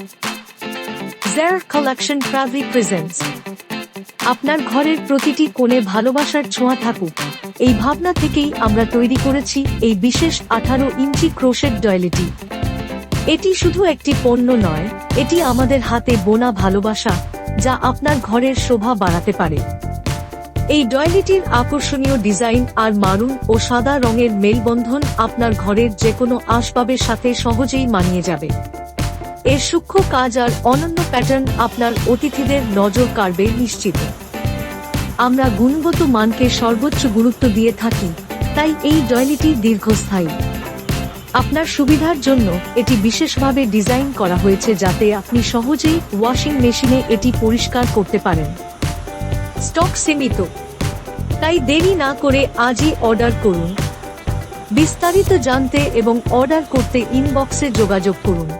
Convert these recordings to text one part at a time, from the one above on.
Zara Collection proudly presents আপনার ঘরের প্রতিটি কোণে ভালোবাসার ছোঁয়া থাকুক, এই ভাবনা থেকেই আমরা তৈরি করেছি এই বিশেষ 18 ইঞ্চি ক্রোশেট ডয়েলিটি। এটি শুধু একটি পণ্য নয়, এটি আমাদের হাতে বোনা ভালোবাসা, যা আপনার ঘরের শোভা বাড়াতে পারে। এই ডয়েলিটির আকর্ষণীয় ডিজাইন আর মারুন ও সাদা রঙের মেলবন্ধন আপনার ঘরের যেকোনো আসবাবের সাথে সহজেই মানিয়ে যাবে। এর সূক্ষ্ম কাজ আর অনন্য প্যাটার্ন আপনার অতিথিদের নজর কাড়বে নিশ্চিত। আমরা গুণগত মানকে সর্বোচ্চ গুরুত্ব দিয়ে থাকি, তাই এই ডয়েলিটি দীর্ঘস্থায়ী। আপনার সুবিধার জন্য এটি বিশেষভাবে ডিজাইন করা হয়েছে যাতে আপনি সহজেই ওয়াশিং মেশিনে এটি পরিষ্কার করতে পারেন। স্টক সীমিত, তাই দেরি না করে আজই অর্ডার করুন। বিস্তারিত জানতে এবং অর্ডার করতে ইনবক্সে যোগাযোগ করুন।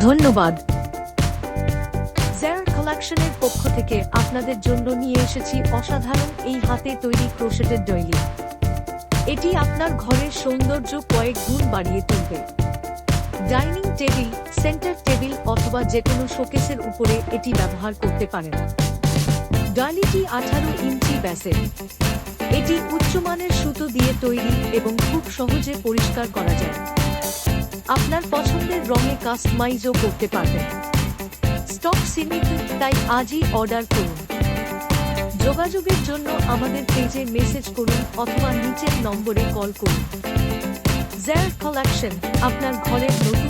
ধন্যবাদ। জারা কালেকশনের পক্ষ থেকে আপনাদের জন্য নিয়ে এসেছি অসাধারণ এই হাতে তৈরি ক্রোশেটের ডয়েলি। এটি আপনার ঘরের সৌন্দর্য কয়েক গুণ বাড়িয়ে তুলবে। ডাইনিং টেবিল, সেন্টার টেবিল অথবা যেকোনো শোকেসের উপরে এটি ব্যবহার করতে পারেন। ডয়েলিটি 18 ইঞ্চি ব্যাসের। এটি উচ্চমানের সুতো দিয়ে তৈরি এবং খুব সহজে পরিষ্কার করা যায়। আপনার পছন্দের রঙে কাস্টমাইজও করতে পারবেন। স্টক সীমিত, তাই আজই অর্ডার করুন। যোগাযোগের জন্য আমাদের পেজে মেসেজ করুন অথবা নিচের নম্বরে কল করুন। জারা কালেকশন আপনার ঘরের নতুন